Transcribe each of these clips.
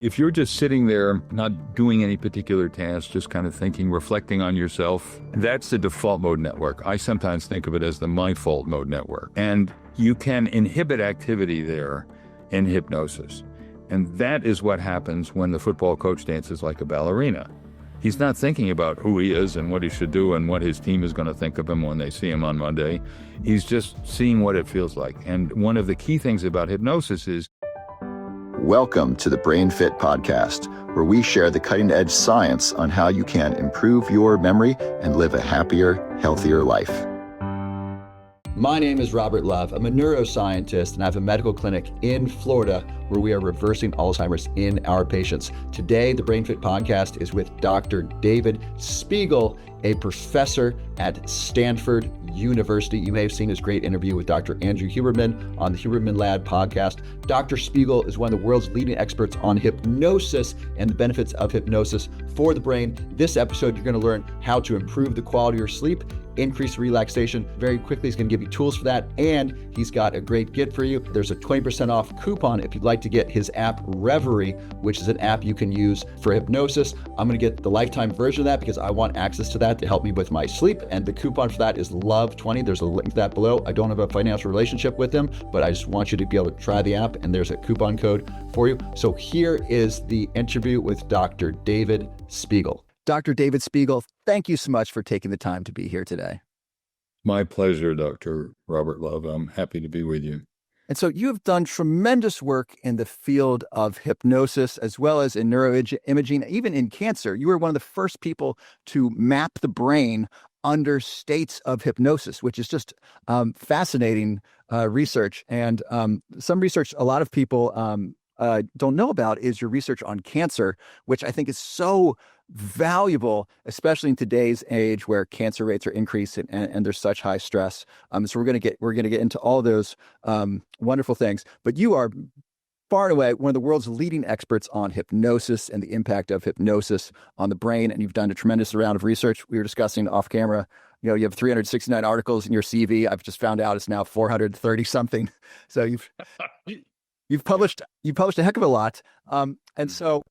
If you're just sitting there, not doing any particular task, just kind of thinking, reflecting on yourself, that's the default mode network. I sometimes think of it as the my fault mode network. And you can inhibit activity there in hypnosis. And that is what happens when the football coach dances like a ballerina. He's not thinking about who he is and what he should do and what his team is going to think of him when they see him on Monday. He's just seeing what it feels like. And one of the key things about hypnosis is welcome to the Brain Fit Podcast, where we share the cutting-edge science on how you can improve your memory and live a happier, healthier life. My name is Robert Love. I'm a neuroscientist, and I have a medical clinic in Florida where we are reversing Alzheimer's in our patients. Today, the Brain Fit Podcast is with Dr. David Spiegel, a professor at Stanford University. You may have seen his great interview with Dr. Andrew Huberman on the Huberman Lab podcast. Dr. Spiegel is one of the world's leading experts on hypnosis and the benefits of hypnosis for the brain. This episode, you're going to learn how to improve the quality of your sleep, increase relaxation. Very quickly, he's going to give you tools for that, and he's got a great gift for you. There's a 20% off coupon if you'd like to get his app, Reveri, which is an app you can use for hypnosis. I'm going to get the lifetime version of that because I want access to that to help me with my sleep, and the coupon for that is LOVE20. There's a link to that below. I don't have a financial relationship with him, but I just want you to be able to try the app, and there's a coupon code for you. So here is the interview with Dr. David Spiegel. Dr. David Spiegel, thank you so much for taking the time to be here today. my pleasure, Dr. Robert Love. I'm happy to be with you. And so you have done tremendous work in the field of hypnosis, as well as in neuroimaging, even in cancer. You were one of the first people to map the brain under states of hypnosis, which is just fascinating research. And some research a lot of people don't know about is your research on cancer, which I think is so valuable, especially in today's age where cancer rates are increasing and there's such high stress. So we're going to get into all those wonderful things. But you are far and away one of the world's leading experts on hypnosis and the impact of hypnosis on the brain, and you've done a tremendous amount of research. We were discussing off camera. You know, you have 369 articles in your CV. I've just found out it's now 430 something. So you've published a heck of a lot. And so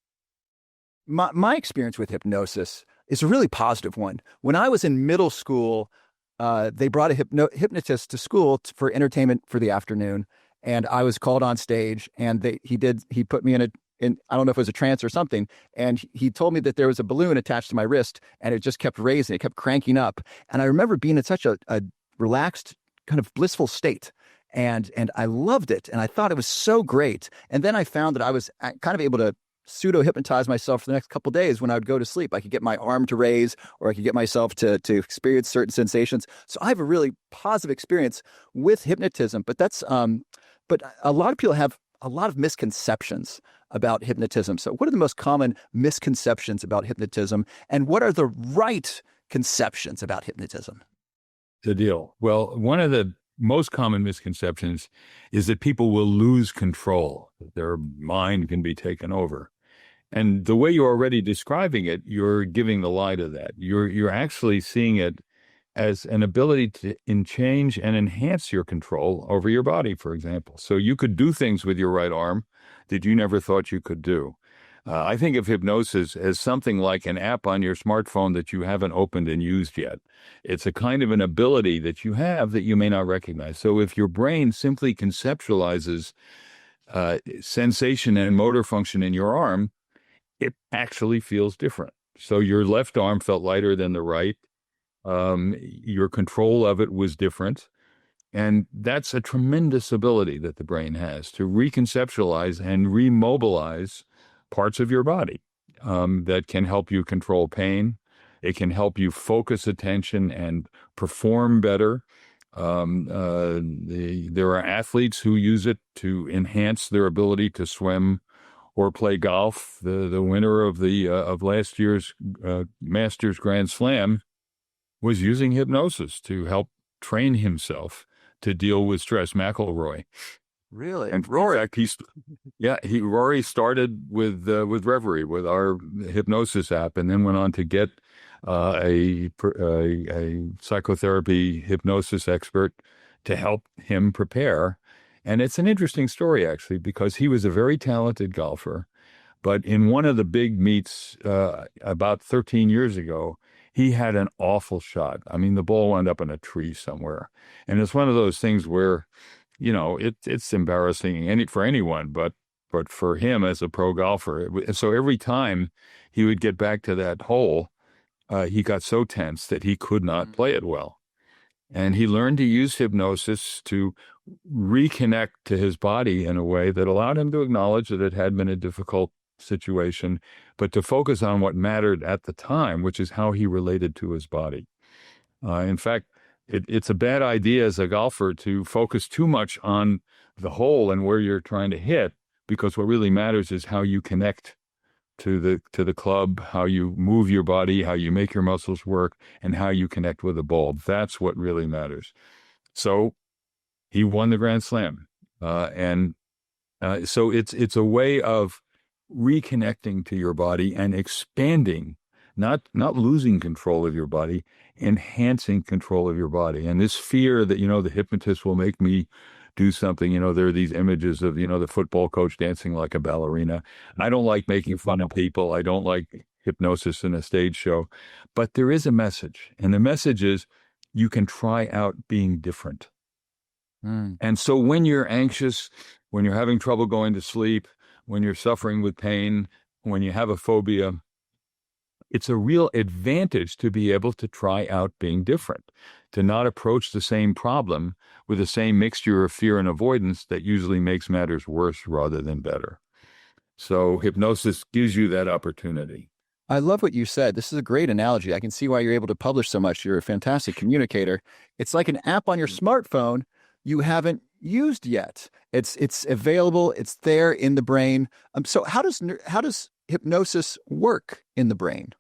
my experience with hypnosis is a really positive one. When I was in middle school, they brought a hypnotist to school for entertainment for the afternoon, and I was called on stage, and he put me in I don't know if it was a trance or something, and he told me that there was a balloon attached to my wrist, and it just kept raising, it kept cranking up, and I remember being in such a relaxed, kind of blissful state. And I loved it, and I thought it was so great. And then I found that I was kind of able to pseudo-hypnotize myself for the next couple of days when I would go to sleep. I could get my arm to raise, or I could get myself to experience certain sensations. So I have a really positive experience with hypnotism. But but a lot of people have a lot of misconceptions about hypnotism. So what are the most common misconceptions about hypnotism, and what are the right conceptions about hypnotism? The deal. Well, one of the most common misconceptions is that people will lose control, that their mind can be taken over. And the way you're already describing it, you're giving the lie to that. You're actually seeing it as an ability to change and enhance your control over your body, for example. So you could do things with your right arm that you never thought you could do. I think of hypnosis as something like an app on your smartphone that you haven't opened and used yet. It's a kind of an ability that you have that you may not recognize. So if your brain simply conceptualizes sensation and motor function in your arm, it actually feels different. So your left arm felt lighter than the right. Your control of it was different. And that's a tremendous ability that the brain has to reconceptualize and remobilize parts of your body that can help you control pain. It can help you focus attention and perform better. There are athletes who use it to enhance their ability to swim or play golf. The winner of last year's Masters Grand Slam was using hypnosis to help train himself to deal with stress. McIlroy. Really? And Rory started with Reveri, with our hypnosis app, and then went on to get a psychotherapy hypnosis expert to help him prepare. And it's an interesting story, actually, because he was a very talented golfer, But in one of the big meets about 13 years ago, he had an awful shot. I mean, the ball wound up in a tree somewhere. And it's one of those things where, it's embarrassing for anyone, but for him as a pro golfer. So every time he would get back to that hole, he got so tense that he could not play it well. And he learned to use hypnosis to reconnect to his body in a way that allowed him to acknowledge that it had been a difficult situation, but to focus on what mattered at the time, which is how he related to his body. In fact, it's a bad idea as a golfer to focus too much on the hole and where you're trying to hit, because what really matters is how you connect to the club, how you move your body, how you make your muscles work, and how you connect with the ball. That's what really matters. So he won the Grand Slam. So it's a way of reconnecting to your body and expanding, not losing control of your body, enhancing control of your body. And this fear that, the hypnotist will make me do something, there are these images of, the football coach dancing like a ballerina. I don't like making fun of people. I don't like hypnosis in a stage show, but there is a message. And the message is you can try out being different. And so when you're anxious, when you're having trouble going to sleep, when you're suffering with pain, when you have a phobia, it's a real advantage to be able to try out being different, to not approach the same problem with the same mixture of fear and avoidance that usually makes matters worse rather than better. So hypnosis gives you that opportunity. I love what you said. This is a great analogy. I can see why you're able to publish so much. You're a fantastic communicator. It's like an app on your smartphone you haven't used yet. It's available. It's there in the brain. So how does hypnosis work in the brain?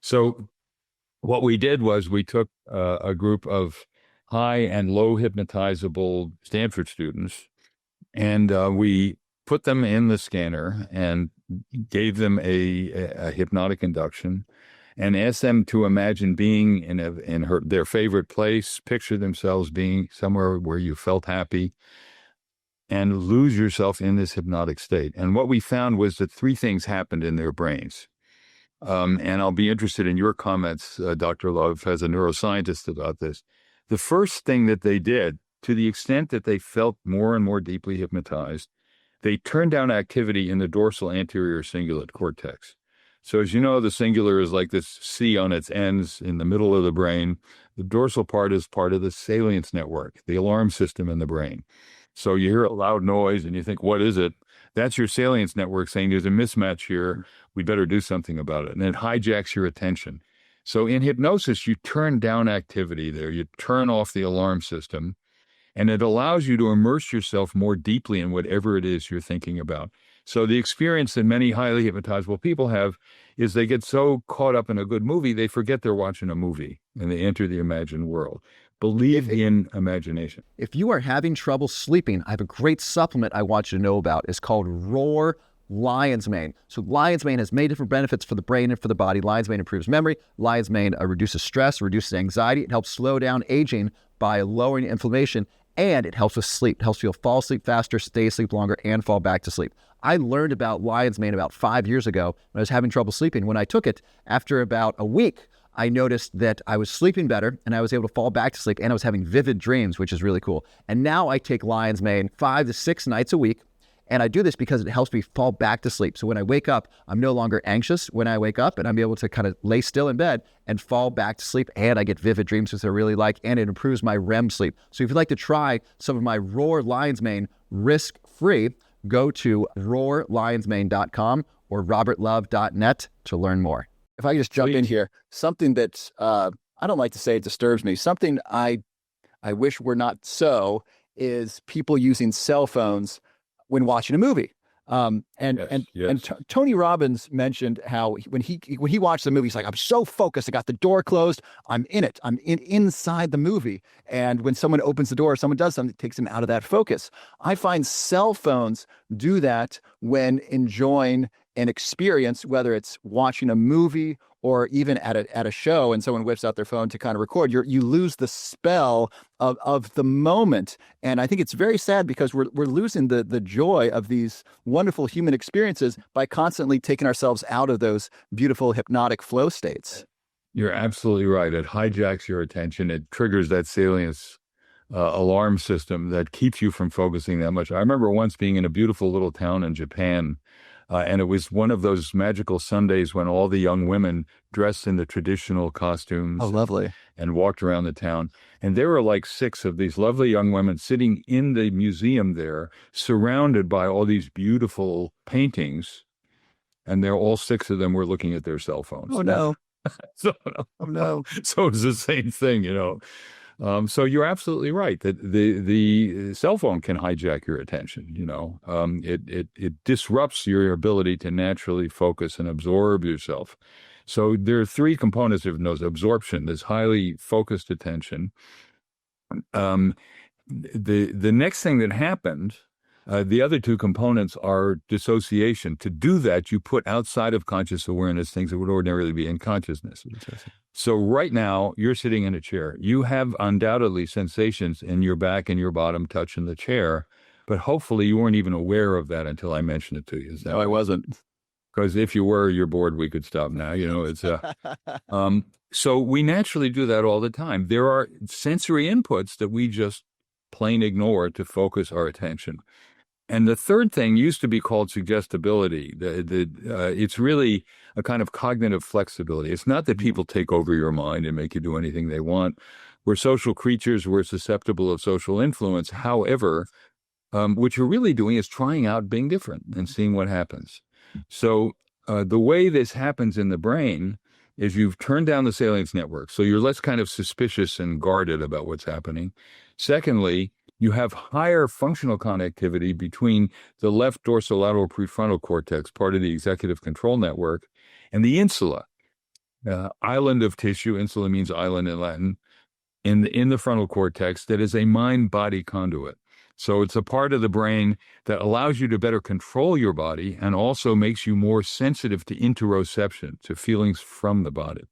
So what we did was we took a group of high and low hypnotizable Stanford students, and we put them in the scanner and gave them a hypnotic induction and asked them to imagine being in their favorite place, picture themselves being somewhere where you felt happy, and lose yourself in this hypnotic state. And what we found was that three things happened in their brains. And I'll be interested in your comments, Dr. Love, as a neuroscientist about this. The first thing that they did, to the extent that they felt more and more deeply hypnotized, they turned down activity in the dorsal anterior cingulate cortex. So as you know, the singular is like this C on its ends in the middle of the brain. The dorsal part is part of the salience network, the alarm system in the brain. So you hear a loud noise and you think, what is it? That's your salience network saying there's a mismatch here. We better do something about it. And it hijacks your attention. So in hypnosis, you turn down activity there. You turn off the alarm system, and it allows you to immerse yourself more deeply in whatever it is you're thinking about. So the experience that many highly hypnotizable people have is they get so caught up in a good movie, they forget they're watching a movie and they enter the imagined world. Believe in imagination. If you are having trouble sleeping, I have a great supplement I want you to know about. It's called Roar Lion's Mane. So Lion's Mane has many different benefits for the brain and for the body. Lion's Mane improves memory. Lion's Mane reduces stress, reduces anxiety. It helps slow down aging by lowering inflammation, and it helps with sleep. It helps you fall asleep faster, stay asleep longer, and fall back to sleep. I learned about Lion's Mane about 5 years ago when I was having trouble sleeping. When I took it, after about a week, I noticed that I was sleeping better and I was able to fall back to sleep, and I was having vivid dreams, which is really cool. And now I take Lion's Mane 5 to 6 nights a week. And I do this because it helps me fall back to sleep. So when I wake up, I'm no longer anxious when I wake up, and I'm able to kind of lay still in bed and fall back to sleep. And I get vivid dreams, which I really like, and it improves my REM sleep. So if you'd like to try some of my Roar Lion's Mane risk-free, go to roarlionsmane.com or robertlove.net to learn more. If I could just jump in here, something that I don't like to say it disturbs me, something I wish were not so, is people using cell phones when watching a movie. Tony Robbins mentioned how when he watched the movie, he's like, I'm so focused. I got the door closed. I'm in it. I'm inside the movie. And when someone opens the door, or someone does something, it takes him out of that focus. I find cell phones do that when enjoying an experience, whether it's watching a movie or even at a show and someone whips out their phone to kind of record, you lose the spell of the moment. And I think it's very sad because we're losing the joy of these wonderful human experiences by constantly taking ourselves out of those beautiful hypnotic flow states. You're absolutely right. It hijacks your attention. It triggers that salience alarm system that keeps you from focusing that much. I remember once being in a beautiful little town in Japan, and it was one of those magical Sundays when all the young women dressed in the traditional costumes. Oh, lovely. And walked around the town. And there were like 6 of these lovely young women sitting in the museum there, surrounded by all these beautiful paintings. And they're all 6 of them were looking at their cell phones. Oh, no. So, Oh, no. So it's the same thing, So you're absolutely right that the cell phone can hijack your attention. It disrupts your ability to naturally focus and absorb yourself. So there are 3 components of hypnosis: absorption, this highly focused attention. The next thing that happened, the other 2 components are dissociation. To do that, you put outside of conscious awareness things that would ordinarily be in consciousness. So right now, you're sitting in a chair. You have undoubtedly sensations in your back and your bottom touching the chair, but hopefully you weren't even aware of that until I mentioned it to you. No, I wasn't. Because if you were, you're bored, we could stop now. So we naturally do that all the time. There are sensory inputs that we just plain ignore to focus our attention. And the third thing used to be called suggestibility. It's really a kind of cognitive flexibility. It's not that people take over your mind and make you do anything they want. We're social creatures. We're susceptible of social influence. However, what you're really doing is trying out being different and seeing what happens. So the way this happens in the brain is you've turned down the salience network. So you're less kind of suspicious and guarded about what's happening. Secondly, you have higher functional connectivity between the left dorsolateral prefrontal cortex, part of the executive control network, and the insula, island of tissue. Insula means island in Latin, in the frontal cortex that is a mind-body conduit. So it's a part of the brain that allows you to better control your body and also makes you more sensitive to interoception, to feelings from the body.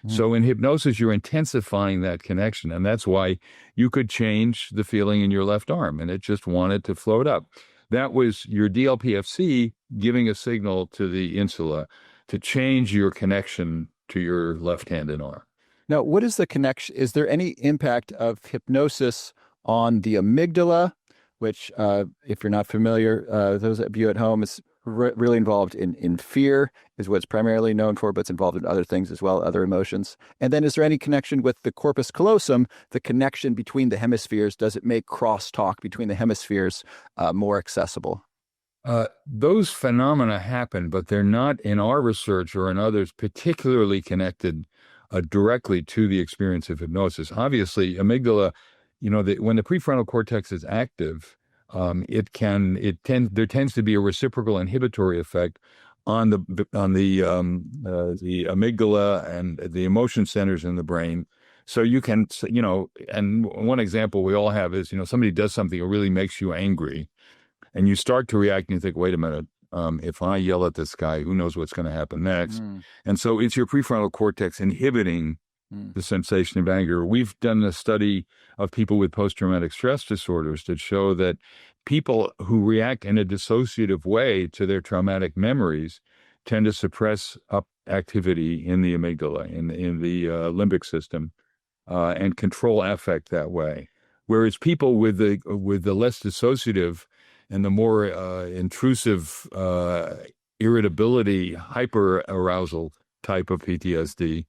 So in hypnosis, you're intensifying that connection. And that's why you could change the feeling in your left arm and it just wanted to float up. That was your DLPFC giving a signal to the insula to change your connection to your left-handed arm. Now, what is the connection? Is there any impact of hypnosis on the amygdala, which, if you're not familiar, those of you at home, is really involved in fear, is what it's primarily known for, but it's involved in other things as well, other emotions. And then is there any connection with the corpus callosum, the connection between the hemispheres? Does it make crosstalk between the hemispheres more accessible? Those phenomena happen, but they're not in our research or in others particularly connected directly to the experience of hypnosis. Obviously, amygdala, when the prefrontal cortex is active, there tends to be a reciprocal inhibitory effect on the amygdala and the emotion centers in the brain. So you can, and one example we all have is, somebody does something that really makes you angry, and you start to react and you think, wait a minute, if I yell at this guy, who knows what's going to happen next? And so it's your prefrontal cortex inhibiting the sensation of anger. We've done a study of people with post-traumatic stress disorders that show that people who react in a dissociative way to their traumatic memories tend to suppress up activity in the amygdala, in the limbic system, and control affect that way. Whereas people with the less dissociative and the more intrusive irritability, hyperarousal type of PTSD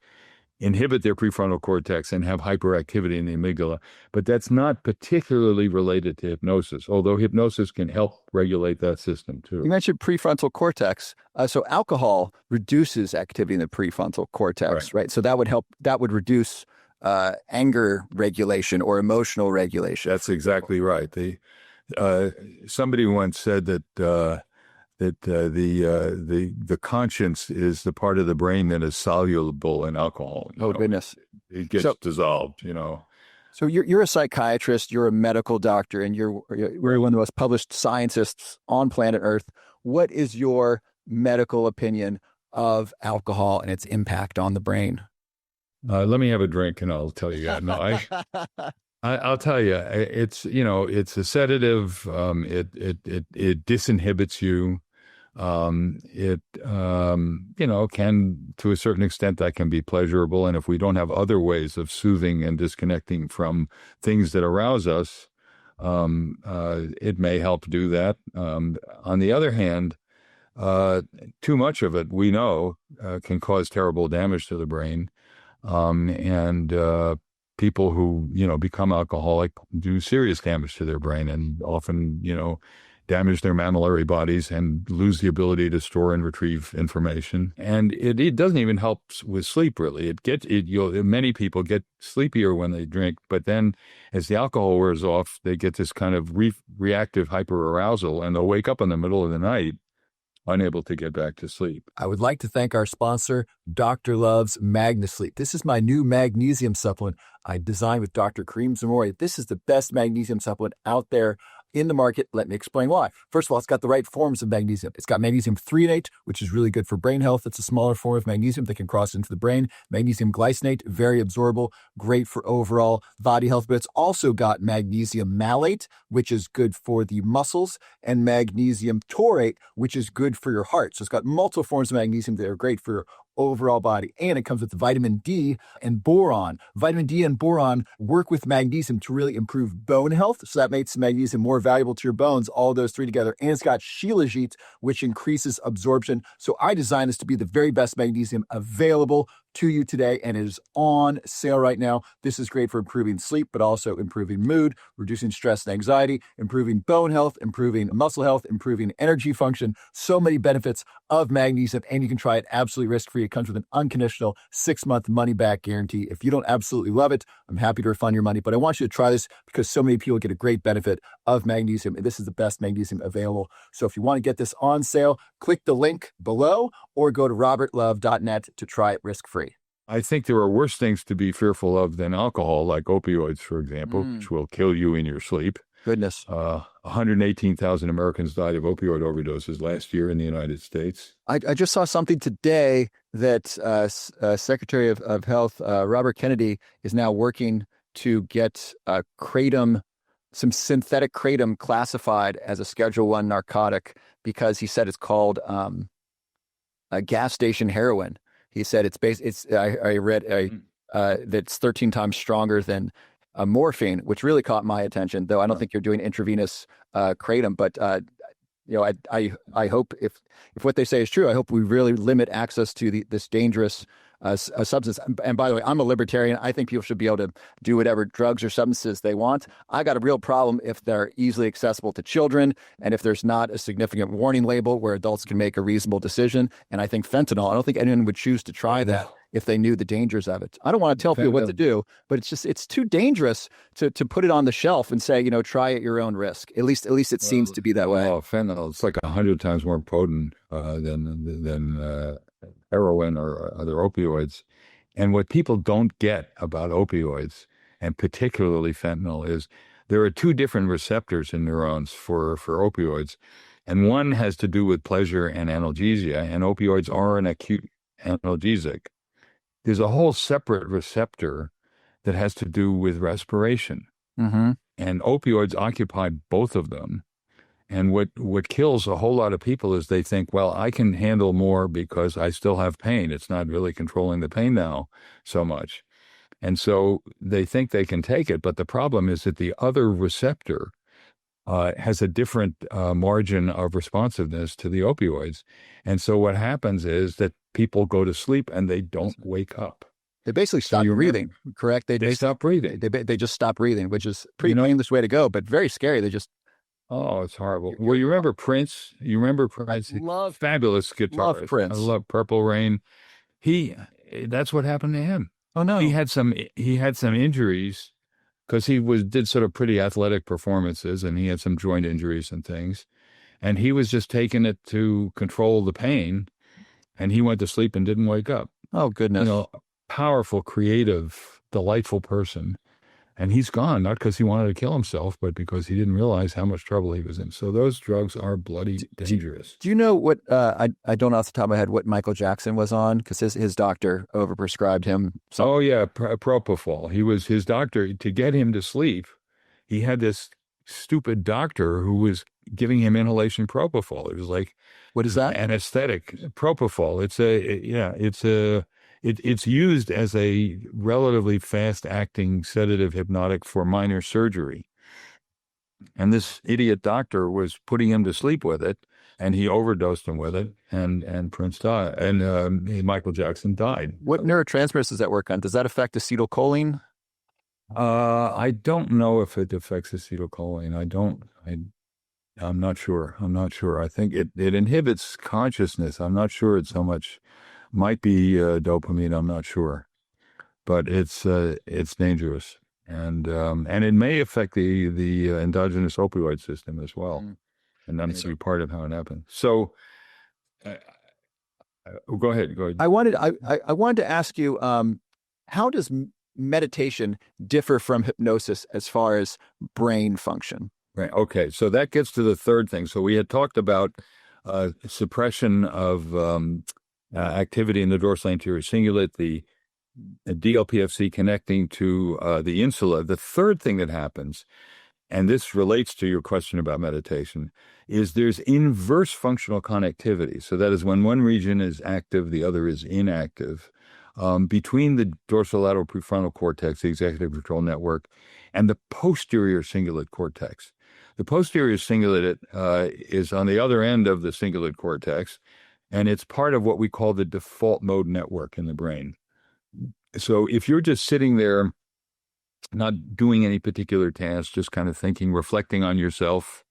inhibit their prefrontal cortex and have hyperactivity in the amygdala. But that's not particularly related to hypnosis, although hypnosis can help regulate that system too. You mentioned prefrontal cortex. So alcohol reduces activity in the prefrontal cortex, right? So that would reduce anger regulation or emotional regulation. That's exactly right. Somebody once said that the conscience is the part of the brain that is soluble in alcohol. Goodness. It gets dissolved, So you're a psychiatrist, you're a medical doctor, and you're one of the most published scientists on planet Earth. What is your medical opinion of alcohol and its impact on the brain? Let me have a drink and I'll tell you that. No, I'll tell you, it's, it's a sedative. It disinhibits you. Can, to a certain extent, that can be pleasurable. And if we don't have other ways of soothing and disconnecting from things that arouse us, it may help do that. On the other hand, too much of it, we know, can cause terrible damage to the brain. And people who, become alcoholic do serious damage to their brain and often, damage their mammillary bodies and lose the ability to store and retrieve information. And it doesn't even help with sleep, really. Many people get sleepier when they drink, but then as the alcohol wears off, they get this kind of reactive hyperarousal, and they'll wake up in the middle of the night unable to get back to sleep. I would like to thank our sponsor, Dr. Love's MagnaSleep. This is my new magnesium supplement I designed with Dr. Kareem Zamori. This is the best magnesium supplement out there in the market. Let me explain why. First of all, it's got the right forms of magnesium. It's got magnesium threonate, which is really good for brain health. It's a smaller form of magnesium that can cross into the brain. Magnesium glycinate, very absorbable, great for overall body health. But it's also got magnesium malate, which is good for the muscles, and magnesium taurate, which is good for your heart. So it's got multiple forms of magnesium that are great for your overall body. And it comes with vitamin D and boron. Vitamin D and boron work with magnesium to really improve bone health. So that makes magnesium more valuable to your bones, all those three together. And it's got shilajit, which increases absorption. So I designed this to be the very best magnesium available to you today, and it is on sale right now. This is great for improving sleep, but also improving mood, reducing stress and anxiety, improving bone health, improving muscle health, improving energy function. So many benefits of magnesium, and you can try it absolutely risk-free. It comes with an unconditional 6-month money-back guarantee. If you don't absolutely love it, I'm happy to refund your money, but I want you to try this because so many people get a great benefit of magnesium, and this is the best magnesium available. So if you want to get this on sale, click the link below or go to robertlove.net to try it risk-free. I think there are worse things to be fearful of than alcohol, like opioids, for example, which will kill you in your sleep. Goodness. 118,000 Americans died of opioid overdoses last year in the United States. I just saw something today that Secretary of Health Robert Kennedy is now working to get kratom, some synthetic kratom, classified as a Schedule I narcotic because he said it's called a gas station heroin. He said I read that's 13 times stronger than morphine, which really caught my attention, though I don't think you're doing intravenous kratom. But I hope if what they say is true, I hope we really limit access to this dangerous substance. And by the way, I'm a libertarian. I think people should be able to do whatever drugs or substances they want. I got a real problem if they're easily accessible to children and if there's not a significant warning label where adults can make a reasonable decision. And I think fentanyl, I don't think anyone would choose to try that if they knew the dangers of it. I don't want to tell people what to do, but it's too dangerous to put it on the shelf and say, try at your own risk. At least it seems to be that way. Oh, fentanyl, it's like 100 times more potent than heroin or other opioids. And what people don't get about opioids, and particularly fentanyl, is there are two different receptors in neurons for opioids. And one has to do with pleasure and analgesia, and opioids are an acute analgesic. There's a whole separate receptor that has to do with respiration. Mm-hmm. And opioids occupy both of them. And what kills a whole lot of people is they think, well, I can handle more because I still have pain. It's not really controlling the pain now so much. And so they think they can take it. But the problem is that the other receptor has a different margin of responsiveness to the opioids. And so what happens is that people go to sleep and they don't wake up. They basically stop breathing, correct? They stop breathing. They just stop breathing, which is pretty painless way to go, but very scary. They just... Oh, it's horrible. Well, you remember Prince? You remember Prince? Fabulous guitarist. Love Prince. I love Purple Rain. That's what happened to him. Oh no. He had some injuries because he did sort of pretty athletic performances, and he had some joint injuries and things. And he was just taking it to control the pain, and he went to sleep and didn't wake up. Oh goodness. Powerful, creative, delightful person. And he's gone, not because he wanted to kill himself, but because he didn't realize how much trouble he was in. So those drugs are bloody dangerous. Do you know what, I don't know off the top of my head what Michael Jackson was on? Because his doctor overprescribed him something. Oh, yeah, propofol. His doctor, to get him to sleep, he had this stupid doctor who was giving him inhalation propofol. It was like, What is that? anesthetic propofol. It's used as a relatively fast-acting sedative hypnotic for minor surgery. And this idiot doctor was putting him to sleep with it, and he overdosed him with it, and Prince died, and Michael Jackson died. What neurotransmitters does that work on? Does that affect acetylcholine? I don't know if it affects acetylcholine. I'm not sure. I think it inhibits consciousness. I'm not sure it's so much. Might be dopamine. I'm not sure, but it's dangerous, and it may affect the endogenous opioid system as well, and that may be part of how it happens. So, go ahead. I wanted to ask you, how does meditation differ from hypnosis as far as brain function? Right. Okay. So that gets to the third thing. So we had talked about suppression of activity in the dorsal anterior cingulate, the DLPFC connecting to the insula. The third thing that happens, and this relates to your question about meditation, is there's inverse functional connectivity. So that is when one region is active, the other is inactive, between the dorsolateral prefrontal cortex, the executive control network, and the posterior cingulate cortex. The posterior cingulate is on the other end of the cingulate cortex, and it's part of what we call the default mode network in the brain. So if you're just sitting there, not doing any particular task, just kind of thinking, reflecting on yourself,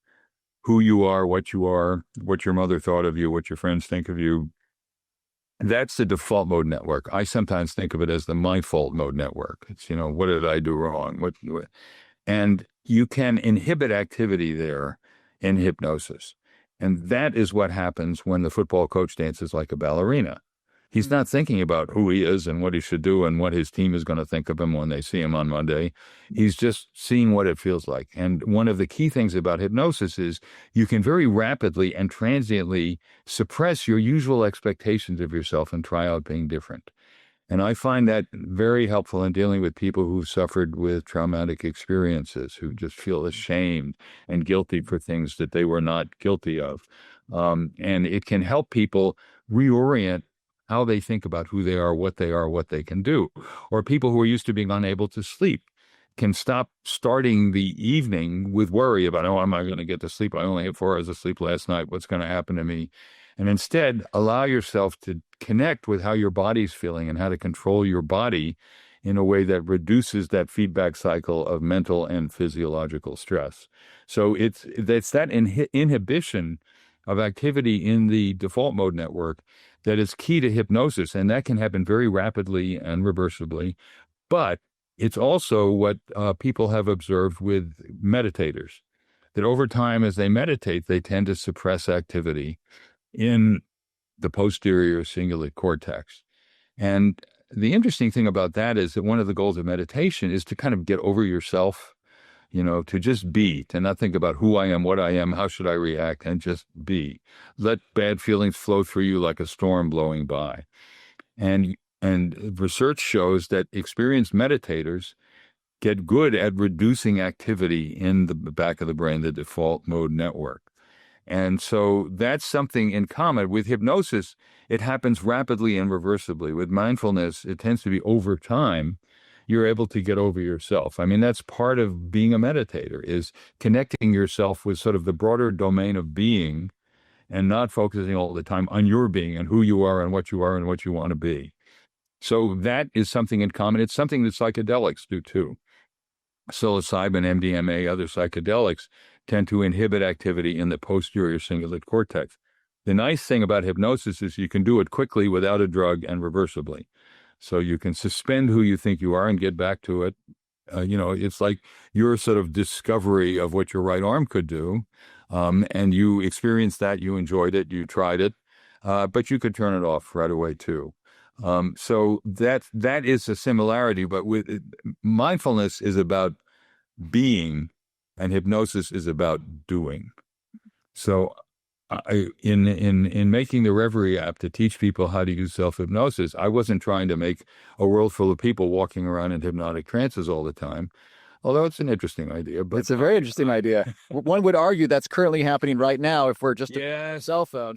who you are, what your mother thought of you, what your friends think of you, that's the default mode network. I sometimes think of it as the my fault mode network. It's, what did I do wrong? And you can inhibit activity there in hypnosis. And that is what happens when the football coach dances like a ballerina. He's not thinking about who he is and what he should do and what his team is going to think of him when they see him on Monday. He's just seeing what it feels like. And one of the key things about hypnosis is you can very rapidly and transiently suppress your usual expectations of yourself and try out being different. And I find that very helpful in dealing with people who've suffered with traumatic experiences, who just feel ashamed and guilty for things that they were not guilty of. And it can help people reorient how they think about who they are, what they can do. Or people who are used to being unable to sleep can stop starting the evening with worry about, am I going to get to sleep? I only had 4 hours of sleep last night. What's going to happen to me? And instead, allow yourself to connect with how your body's feeling and how to control your body in a way that reduces that feedback cycle of mental and physiological stress. So it's that inhibition of activity in the default mode network that is key to hypnosis, and that can happen very rapidly and reversibly. But it's also what people have observed with meditators, that over time as they meditate, they tend to suppress activity in the posterior cingulate cortex. And the interesting thing about that is that one of the goals of meditation is to kind of get over yourself, to just be, to not think about who I am, what I am, how should I react, and just be. Let bad feelings flow through you like a storm blowing by. And research shows that experienced meditators get good at reducing activity in the back of the brain, the default mode network. And so that's something in common. With hypnosis, it happens rapidly and reversibly. With mindfulness, it tends to be over time. You're able to get over yourself. I mean, that's part of being a meditator, is connecting yourself with sort of the broader domain of being and not focusing all the time on your being and who you are and what you want to be. So that is something in common. It's something that psychedelics do too. Psilocybin, MDMA, other psychedelics tend to inhibit activity in the posterior cingulate cortex. The nice thing about hypnosis is you can do it quickly without a drug and reversibly. So you can suspend who you think you are and get back to it. It's like your sort of discovery of what your right arm could do. And you experienced that, you enjoyed it, you tried it, but you could turn it off right away too. So that is a similarity, but with mindfulness is about being, and hypnosis is about doing. So, in making the Reveri app to teach people how to use self-hypnosis, I wasn't trying to make a world full of people walking around in hypnotic trances all the time, although it's an interesting idea. But It's a very interesting idea. One would argue that's currently happening right now if we're just a cell phone.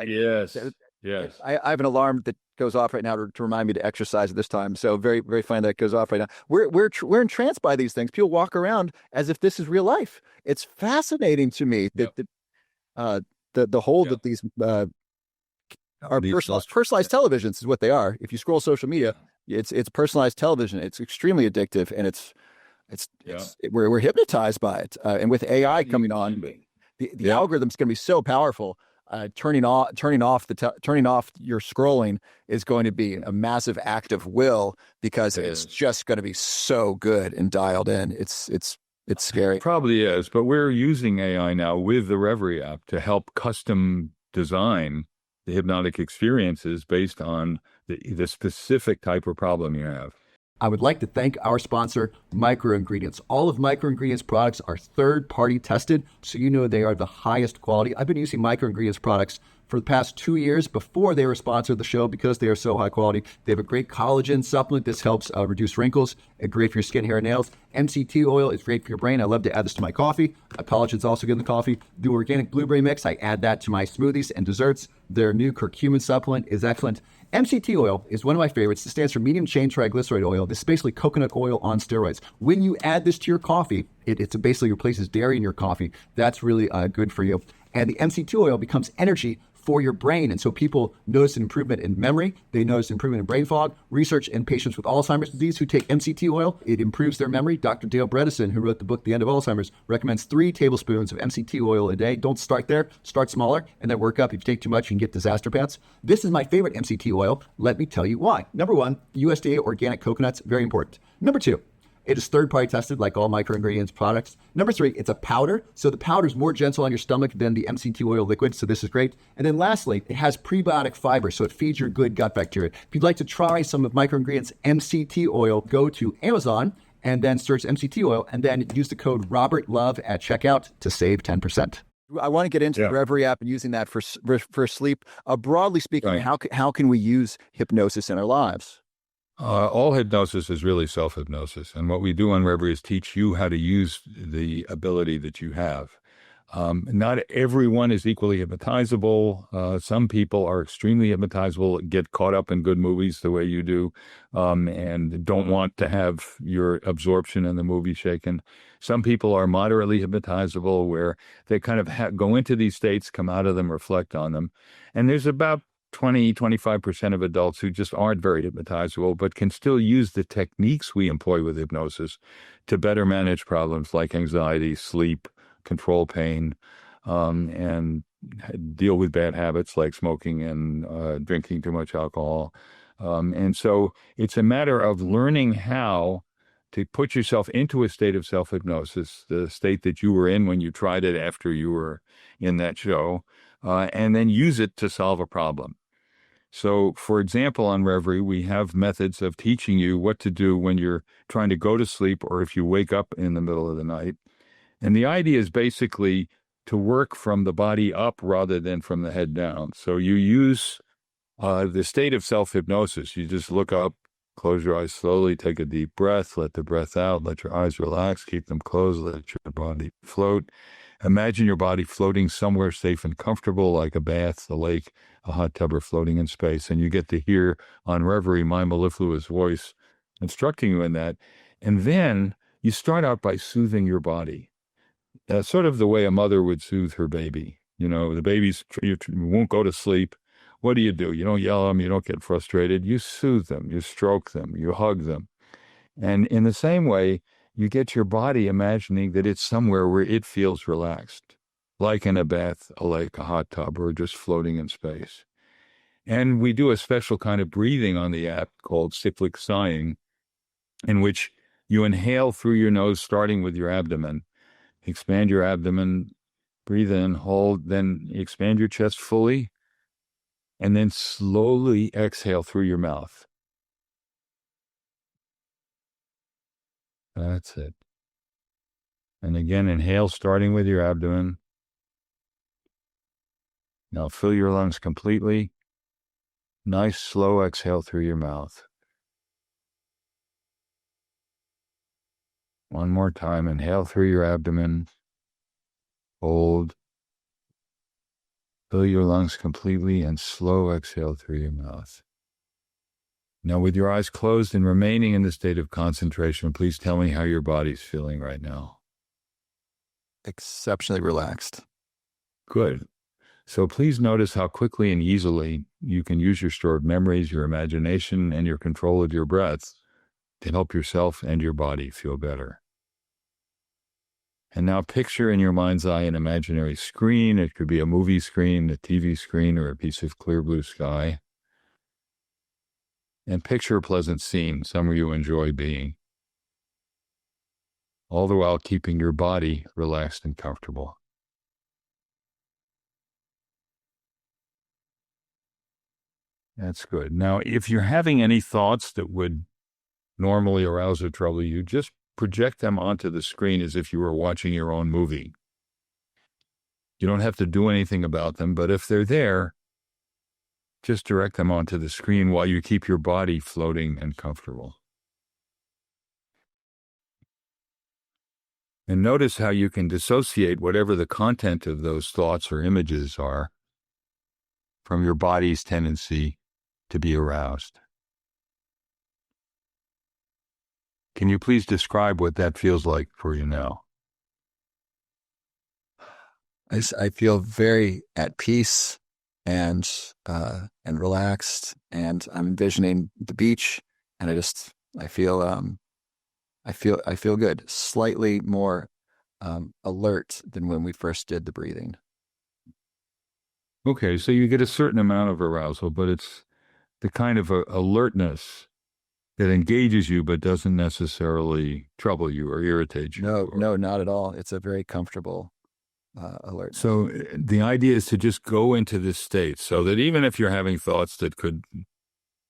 Yes. I have an alarm that goes off right now to remind me to exercise at this time. So very, very funny that goes off right now. We're entranced by these things. People walk around as if this is real life. It's fascinating to me that the whole that these are personalized televisions is what they are. If you scroll social media, it's personalized television. It's extremely addictive, and we're hypnotized by it. And with AI coming on, the algorithm's going to be so powerful. Turning off your scrolling is going to be a massive act of will, because it's just going to be so good and dialed in. It's scary. It probably is, but we're using AI now with the Reveri app to help custom design the hypnotic experiences based on the specific type of problem you have. I would like to thank our sponsor, Microingredients. All of Microingredients products are third-party tested, so you know they are the highest quality. I've been using Microingredients products for the past 2 years before they were sponsored the show, because they are so high quality. They have a great collagen supplement. This helps reduce wrinkles. Great for your skin, hair, and nails. MCT oil is great for your brain. I love to add this to my coffee. Collagen is also good in the coffee. The organic blueberry mix, I add that to my smoothies and desserts. Their new curcumin supplement is excellent. MCT oil is one of my favorites. It stands for medium chain triglyceride oil. This is basically coconut oil on steroids. When you add this to your coffee, it basically replaces dairy in your coffee. That's really good for you. And the MCT oil becomes energy for your brain. And so people notice an improvement in memory. They notice improvement in brain fog. Research in patients with Alzheimer's disease who take MCT oil, it improves their memory. Dr. Dale Bredesen, who wrote the book The End of Alzheimer's, recommends 3 tablespoons of MCT oil a day. Don't start there. Start smaller and then work up. If you take too much, you can get disaster pants. This is my favorite MCT oil. Let me tell you why. Number 1, USDA organic coconuts, very important. Number 2, it is third-party tested like all Microingredients products. Number 3, it's a powder. So the powder is more gentle on your stomach than the MCT oil liquid. So this is great. And then lastly, it has prebiotic fiber. So it feeds your good gut bacteria. If you'd like to try some of Microingredients MCT oil, go to Amazon and then search MCT oil and then use the code RobertLove at checkout to save 10%. I want to get into the Reveri app and using that for sleep. Broadly speaking, how can we use hypnosis in our lives? All hypnosis is really self-hypnosis. And what we do on Reveri is teach you how to use the ability that you have. Not everyone is equally hypnotizable. Some people are extremely hypnotizable, get caught up in good movies the way you do, and don't want to have your absorption in the movie shaken. Some people are moderately hypnotizable, where they kind of go into these states, come out of them, reflect on them. And there's about 25% of adults who just aren't very hypnotizable, but can still use the techniques we employ with hypnosis to better manage problems like anxiety, sleep, control pain, and deal with bad habits like smoking and drinking too much alcohol. And so it's a matter of learning how to put yourself into a state of self-hypnosis, the state that you were in when you tried it after you were in that show, and then use it to solve a problem. So, for example, on Reveri, we have methods of teaching you what to do when you're trying to go to sleep or if you wake up in the middle of the night. And the idea is basically to work from the body up rather than from the head down. So you use the state of self-hypnosis. You just look up, close your eyes slowly, take a deep breath, let the breath out, let your eyes relax, keep them closed, let your body float. Imagine your body floating somewhere safe and comfortable, like a bath, a lake, a hot tub, or floating in space. And you get to hear on Reveri my mellifluous voice instructing you in that. And then you start out by soothing your body, sort of the way a mother would soothe her baby. You know, the babies won't go to sleep. What do? You don't yell at them. You don't get frustrated. You soothe them. You stroke them. You hug them. And in the same way, you get your body imagining that it's somewhere where it feels relaxed, like in a bath, like a hot tub, or just floating in space. And we do a special kind of breathing on the app called cyclic sighing, in which you inhale through your nose, starting with your abdomen. Expand your abdomen, breathe in, hold, then expand your chest fully. and then slowly exhale through your mouth. That's it. And again, inhale, starting with your abdomen. Now fill your lungs completely. Nice, slow exhale through your mouth. One more time. Inhale through your abdomen. Hold. Fill your lungs completely and slow exhale through your mouth. Now, with your eyes closed and remaining in the state of concentration, please tell me how your body's feeling right now. Exceptionally relaxed. Good. So please notice how quickly and easily you can use your stored memories, your imagination, and your control of your breath to help yourself and your body feel better. And now picture in your mind's eye an imaginary screen. It could be a movie screen, a TV screen, or a piece of clear blue sky. And picture a pleasant scene, somewhere you enjoy being, all the while keeping your body relaxed and comfortable. That's good. Now, if you're having any thoughts that would normally arouse or trouble you, just project them onto the screen as if you were watching your own movie. You don't have to do anything about them, but if they're there, just direct them onto the screen while you keep your body floating and comfortable. And notice how you can dissociate whatever the content of those thoughts or images are from your body's tendency to be aroused. Can you please describe what that feels like for you now? I feel very at peace and relaxed, and I'm envisioning the beach, and I feel good, slightly more alert than when we first did the breathing. Okay, so you get a certain amount of arousal, but it's the kind of alertness that engages you but doesn't necessarily trouble you or irritate you. No, not at all. It's a very comfortable alert. So the idea is to just go into this state so that even if you're having thoughts that could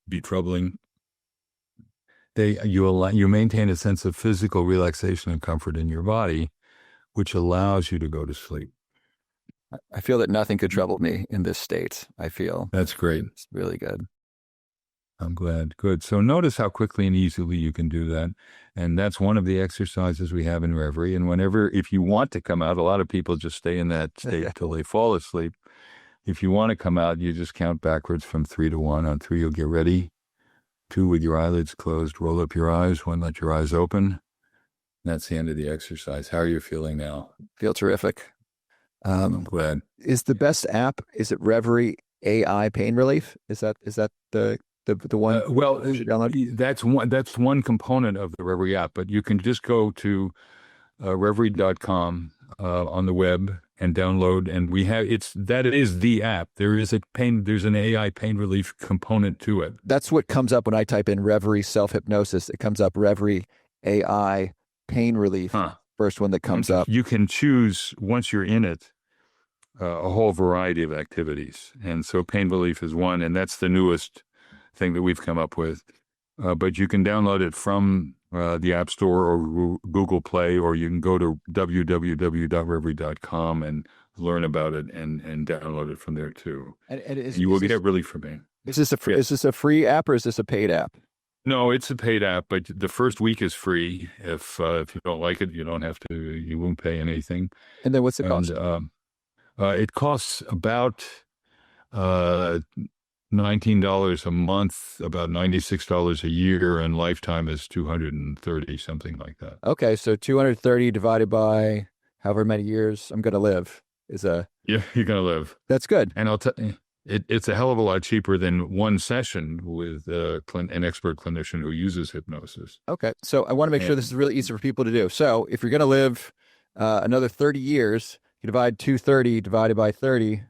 be troubling, you maintain a sense of physical relaxation and comfort in your body, which allows you to go to sleep. I feel that nothing could trouble me in this state. I feel that's great. It's really good. I'm glad. Good. So notice how quickly and easily you can do that. And that's one of the exercises we have in Reveri. And if you want to come out, a lot of people just stay in that state till they fall asleep. If you want to come out, you just count backwards from 3 to 1. On 3, you'll get ready. 2, with your eyelids closed, roll up your eyes. 1, let your eyes open. That's the end of the exercise. How are you feeling now? Feel terrific. I'm glad. Is the best app, is it Reveri AI Pain Relief? Is that the one? Well, that's one component of the Reveri app, but you can just go to Reveri.com on the web and download, and it is the app. There's an AI pain relief component to it. That's what comes up when I type in Reveri self-hypnosis. It comes up Reveri AI Pain Relief. First one that comes up. You can choose, once you're in it, a whole variety of activities. And so pain relief is one, and that's the newest thing that we've come up with. But you can download it from the App Store or Google Play, or you can go to www.reveri.com and learn about it and download it from there too. And you will get relief from pain. Is this a free app or is this a paid app? No, it's a paid app, but the first week is free. If you don't like it, you won't pay anything. And then what's it cost? It costs about $19 a month, about $96 a year, and lifetime is $230, something like that. Okay, so 230 divided by however many years I'm going to live is yeah, you're going to live. That's good. And I'll tell you, it's a hell of a lot cheaper than one session with an expert clinician who uses hypnosis. Okay, so I want to make sure this is really easy for people to do. So if you're going to live another 30 years, you divide 230 divided by 30,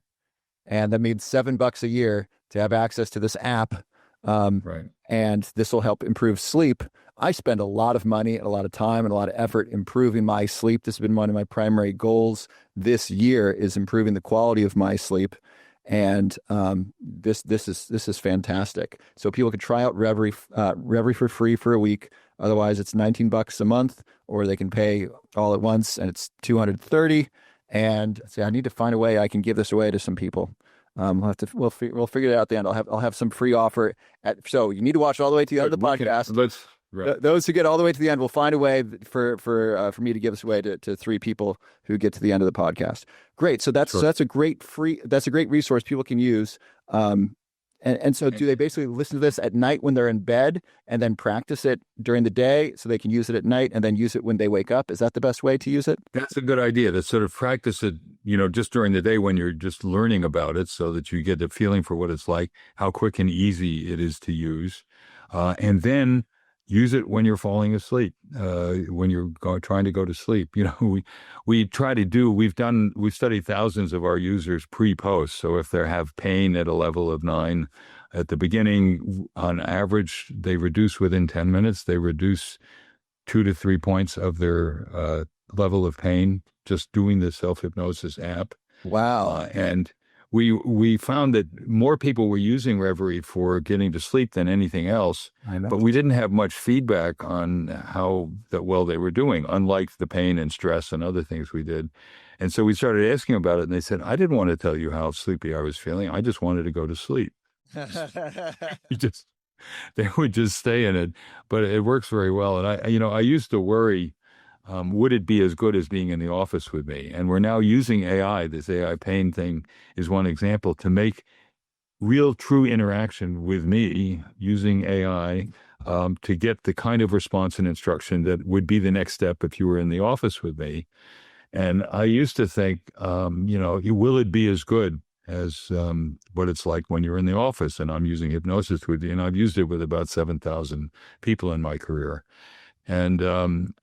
and that means $7 a year to have access to this app. Right. And this will help improve sleep. I spend a lot of money and a lot of time and a lot of effort improving my sleep. This has been one of my primary goals this year, is improving the quality of my sleep. And this is fantastic. So people can try out Reveri for free for a week. Otherwise, it's $19 a month, or they can pay all at once, and it's $230. And say, I need to find a way I can give this away to some people. We'll figure it out at the end. I'll have some free offer. So you need to watch all the way to the end of the podcast. Right. Those who get all the way to the end will find a way for me to give this away to 3 people who get to the end of the podcast. Great. So that's a great resource people can use. And so do they basically listen to this at night when they're in bed and then practice it during the day so they can use it at night and then use it when they wake up? Is that the best way to use it? That's a good idea, to sort of practice it, just during the day when you're just learning about it, so that you get a feeling for what it's like, how quick and easy it is to use. And then use it when you're falling asleep, when you're trying to go to sleep. We've studied thousands of our users pre-post. So if they have pain at a level of 9 at the beginning, on average, they reduce within 10 minutes. They reduce 2 to 3 points of their level of pain just doing the self-hypnosis app. Wow. And we found that more people were using Reveri for getting to sleep than anything else, but we didn't have much feedback on how well they were doing, unlike the pain and stress and other things we did. And so we started asking about it, and they said, I didn't want to tell you how sleepy I was feeling. I just wanted to go to sleep. They would just stay in it, but it works very well. And I used to worry, would it be as good as being in the office with me? And we're now using AI. This AI pain thing is one example to make real, true interaction with me using AI to get the kind of response and instruction that would be the next step if you were in the office with me. And I used to think, will it be as good as what it's like when you're in the office? And I'm using hypnosis with you, and I've used it with about 7,000 people in my career. And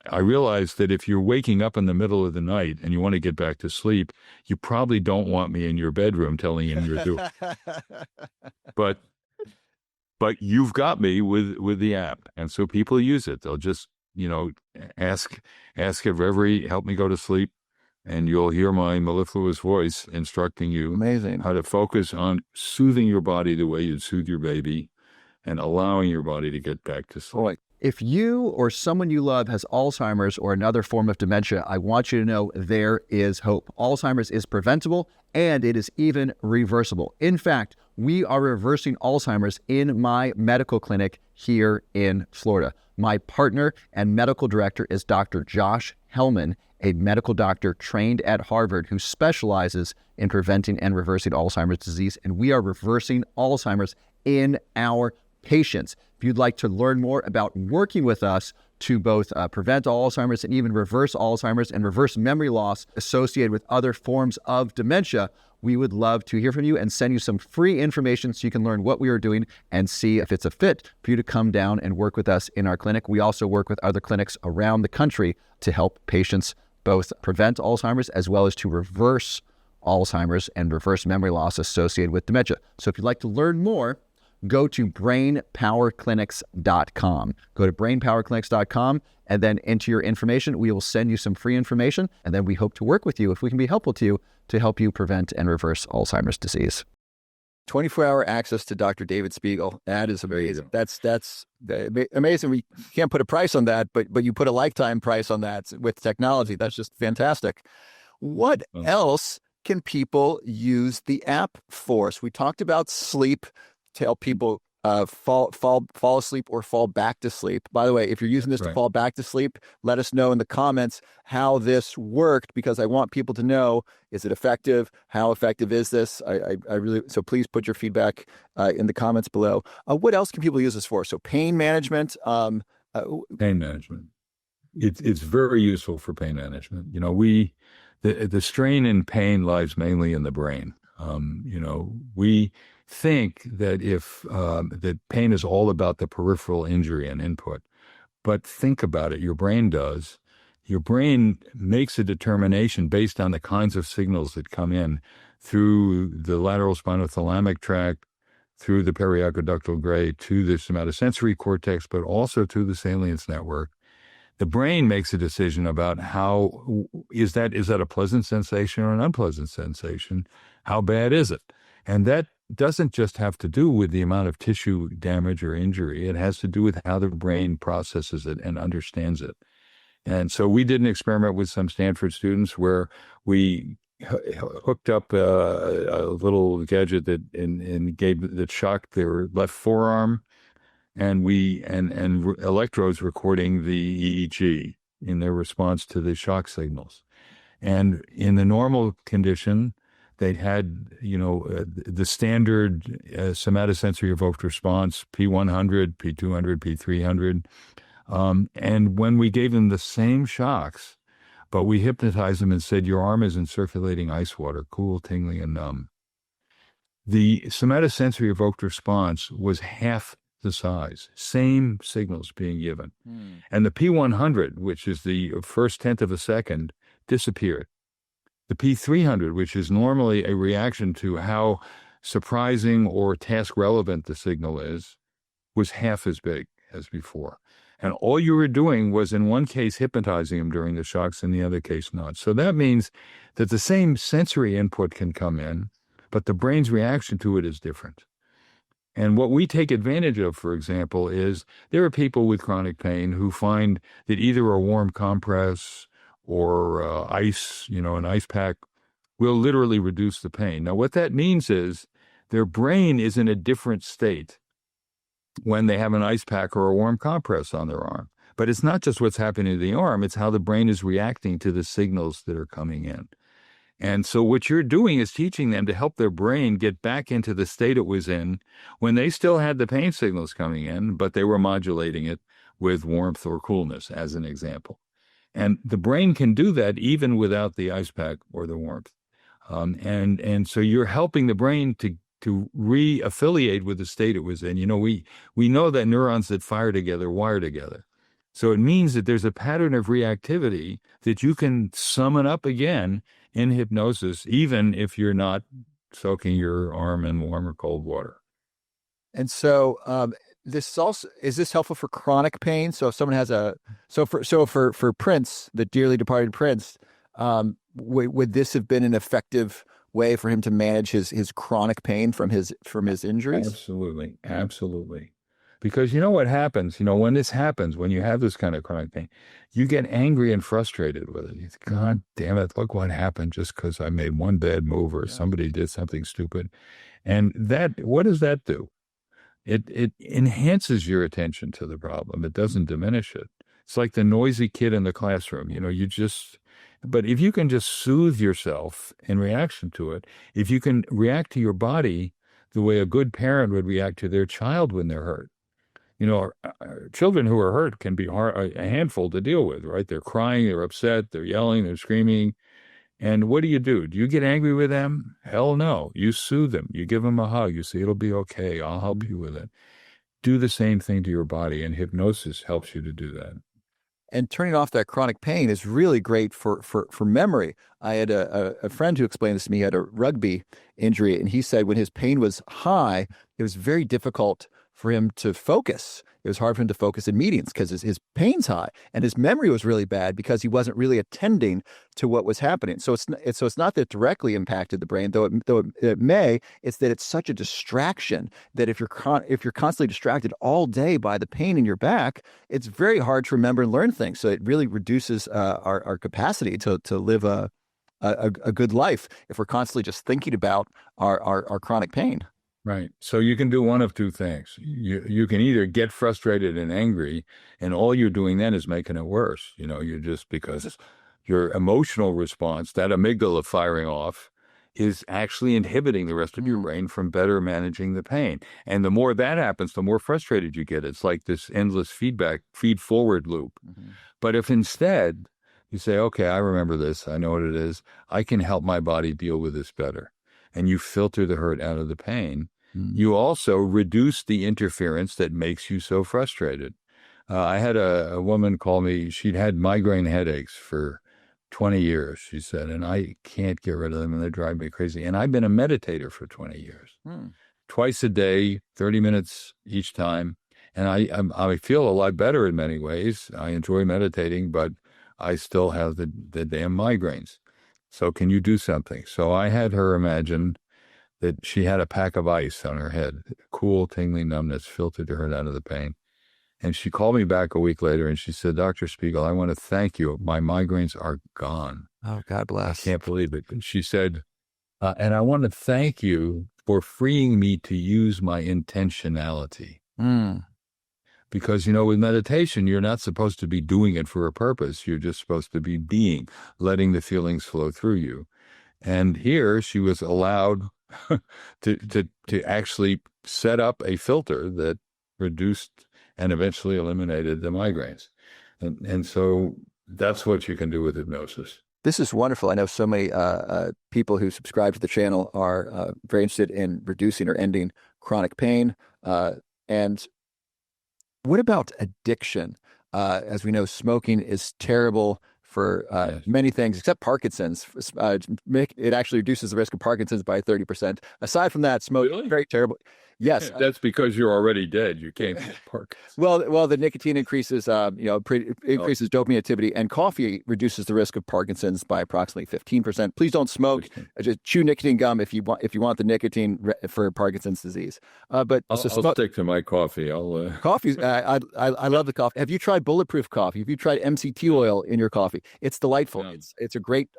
I realized that if you're waking up in the middle of the night and you want to get back to sleep, you probably don't want me in your bedroom telling you you're doing. But you've got me with the app, and so people use it. They'll just ask if Reveri help me go to sleep, and you'll hear my mellifluous voice instructing you Amazing. How to focus on soothing your body the way you'd soothe your baby, and allowing your body to get back to sleep. Boy. If you or someone you love has Alzheimer's or another form of dementia, I want you to know there is hope. Alzheimer's is preventable, and it is even reversible. In fact, we are reversing Alzheimer's in my medical clinic here in Florida. My partner and medical director is Dr. Josh Hellman, a medical doctor trained at Harvard who specializes in preventing and reversing Alzheimer's disease, and we are reversing Alzheimer's in our patients. If you'd like to learn more about working with us to both prevent Alzheimer's and even reverse Alzheimer's and reverse memory loss associated with other forms of dementia, we would love to hear from you and send you some free information so you can learn what we are doing and see if it's a fit for you to come down and work with us in our clinic. We also work with other clinics around the country to help patients both prevent Alzheimer's as well as to reverse Alzheimer's and reverse memory loss associated with dementia. So if you'd like to learn more, go to brainpowerclinics.com. Go to brainpowerclinics.com and then enter your information. We will send you some free information, and then we hope to work with you, if we can be helpful to you, to help you prevent and reverse Alzheimer's disease. 24-hour access to Dr. David Spiegel. That is amazing. That's amazing. We can't put a price on that, but you put a lifetime price on that with technology. That's just fantastic. What else can people use the app for? So we talked about sleep, to help people fall asleep or fall back to sleep. By the way, if you're using this to fall back to sleep, let us know in the comments how this worked, because I want people to know, is it effective? How effective is this? I really, so please put your feedback in the comments below. What else can people use this for? So pain management. Pain management. It's very useful for pain management. The strain in pain lies mainly in the brain. We think that that pain is all about the peripheral injury and input, but think about it. Your brain does. Your brain makes a determination based on the kinds of signals that come in through the lateral spinothalamic tract, through the periaqueductal gray, to the somatosensory cortex, but also to the salience network. The brain makes a decision about how is that a pleasant sensation or an unpleasant sensation? How bad is it? And that doesn't just have to do with the amount of tissue damage or injury. It has to do with how the brain processes it and understands it. And so we did an experiment with some Stanford students where we hooked up a little gadget that shocked their left forearm, and electrodes recording the EEG in their response to the shock signals. And in the normal condition, they had, the standard somatosensory evoked response, P100, P200, P300. And when we gave them the same shocks, but we hypnotized them and said, your arm is in circulating ice water, cool, tingling, and numb, the somatosensory evoked response was half the size, same signals being given. And the P100, which is the first tenth of a second, disappeared. The P300, which is normally a reaction to how surprising or task relevant the signal is, was half as big as before. And all you were doing was, in one case, hypnotizing them during the shocks, in the other case, not. So that means that the same sensory input can come in, but the brain's reaction to it is different. And what we take advantage of, for example, is there are people with chronic pain who find that either a warm compress or ice, an ice pack, will literally reduce the pain. Now, what that means is their brain is in a different state when they have an ice pack or a warm compress on their arm. But it's not just what's happening to the arm, it's how the brain is reacting to the signals that are coming in. And so what you're doing is teaching them to help their brain get back into the state it was in when they still had the pain signals coming in, but they were modulating it with warmth or coolness, as an example. And the brain can do that even without the ice pack or the warmth. And so you're helping the brain to re-affiliate with the state it was in. We know that neurons that fire together wire together. So it means that there's a pattern of reactivity that you can summon up again in hypnosis, even if you're not soaking your arm in warm or cold water. And so is this helpful for chronic pain? So if someone has for Prince, the dearly departed Prince, would this have been an effective way for him to manage his chronic pain from his injuries? Absolutely. Because you know what happens, when this happens, when you have this kind of chronic pain, you get angry and frustrated with it. You think, God damn it, look what happened just because I made one bad move or somebody did something stupid. And what does that do? It enhances your attention to the problem. It doesn't diminish it. It's like the noisy kid in the classroom. But if you can just soothe yourself in reaction to it, if you can react to your body the way a good parent would react to their child when they're hurt. Children who are hurt can be a handful to deal with, right? They're crying, they're upset, they're yelling, they're screaming. And what do? Do you get angry with them? Hell no. You soothe them. You give them a hug. You say, it'll be okay. I'll help you with it. Do the same thing to your body, and hypnosis helps you to do that. And turning off that chronic pain is really great for memory. I had a friend who explained this to me. He had a rugby injury, and he said when his pain was high, it was very difficult for him to focus. It was hard for him to focus in meetings because his pain's high, and his memory was really bad because he wasn't really attending to what was happening. So it's not that it directly impacted the brain, though it may. It's that it's such a distraction that if you're constantly distracted all day by the pain in your back, it's very hard to remember and learn things. So it really reduces our capacity to live a good life if we're constantly just thinking about our chronic pain. Right. So you can do one of two things. You can either get frustrated and angry, and all you're doing then is making it worse. You're just, because your emotional response, that amygdala firing off, is actually inhibiting the rest of your brain from better managing the pain. And the more that happens, the more frustrated you get. It's like this endless feed-forward loop. Mm-hmm. But if instead you say, okay, I remember this, I know what it is, I can help my body deal with this better, and you filter the hurt out of the pain, you also reduce the interference that makes you so frustrated. I had a woman call me. She'd had migraine headaches for 20 years, she said, and I can't get rid of them, and they drive me crazy. And I've been a meditator for 20 years. Twice a day, 30 minutes each time. And I feel a lot better in many ways. I enjoy meditating, but I still have the damn migraines. So can you do something? So I had her imagine that she had a pack of ice on her head. Cool, tingling numbness filtered to her out of the pain. And she called me back a week later and she said, Dr. Spiegel, I want to thank you. My migraines are gone. Oh, God bless. I can't believe it. And she said, and I want to thank you for freeing me to use my intentionality. Because, with meditation, you're not supposed to be doing it for a purpose. You're just supposed to be being, letting the feelings flow through you. And here she was allowed to actually set up a filter that reduced and eventually eliminated the migraines. And so that's what you can do with hypnosis. This is wonderful. I know so many people who subscribe to the channel are very interested in reducing or ending chronic pain. And what about addiction? As we know, smoking is terrible for many things, except Parkinson's. It actually reduces the risk of Parkinson's by 30%. Aside from that, smoking is very terrible. Yes, that's because you're already dead. You can't get Parkinson's. Well, the nicotine increases, increases dopamine activity, and coffee reduces the risk of Parkinson's by approximately 15%. Please don't smoke. Just chew nicotine gum if you want the nicotine for Parkinson's disease. But I'll stick to my coffee. Coffee. I love the coffee. Have you tried bulletproof coffee? Have you tried MCT oil in your coffee? It's delightful. No. It's a great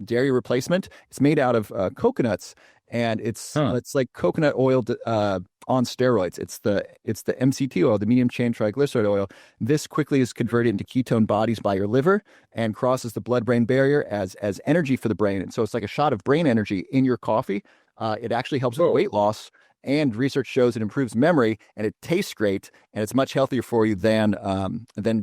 dairy replacement. It's made out of coconuts. And it's like coconut oil on steroids. It's the MCT oil, the medium chain triglyceride oil. This quickly is converted into ketone bodies by your liver and crosses the blood-brain barrier as energy for the brain. And so it's like a shot of brain energy in your coffee. It actually helps with weight loss, and research shows it improves memory, and it tastes great, and it's much healthier for you than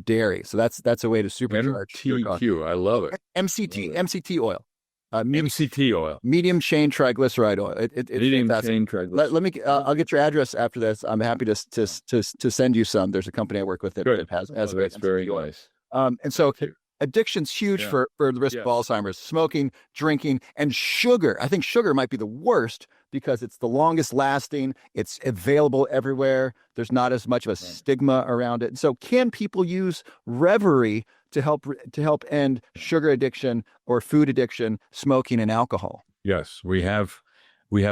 dairy. So that's a way to supercharge your coffee. I love it. MCT oil. MCT oil, medium chain triglyceride oil. Medium chain triglyceride. Let me. I'll get your address after this. I'm happy to send you some. There's a company I work with that has that's very nice. And so addiction's huge for the risk of Alzheimer's. Smoking, drinking, and sugar. I think sugar might be the worst because it's the longest lasting. It's available everywhere. There's not as much of a stigma around it. So can people use Reveri to help end sugar addiction or food addiction, smoking, and alcohol? Yes, we have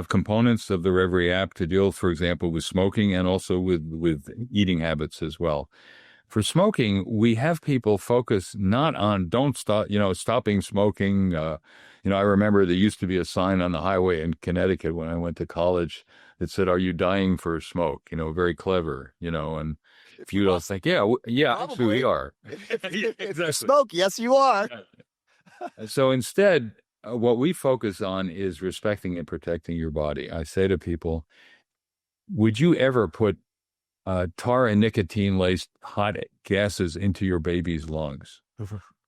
components of the Reveri app to deal, for example, with smoking and also with eating habits as well. For smoking, we have people focus not on stopping smoking. I remember there used to be a sign on the highway in Connecticut when I went to college that said, "Are you dying for smoke?" Very clever, and if you don't think, actually we are. Exactly. Smoke, yes, you are. So instead, what we focus on is respecting and protecting your body. I say to people, would you ever put tar and nicotine-laced hot gases into your baby's lungs?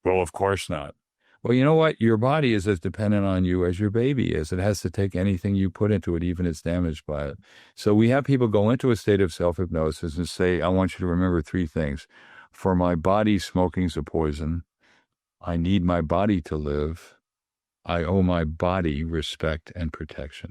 Well, of course not. Well, you know what? Your body is as dependent on you as your baby is. It has to take anything you put into it, even if it's damaged by it. So we have people go into a state of self-hypnosis and say, I want you to remember three things. For my body, smoking's a poison. I need my body to live. I owe my body respect and protection.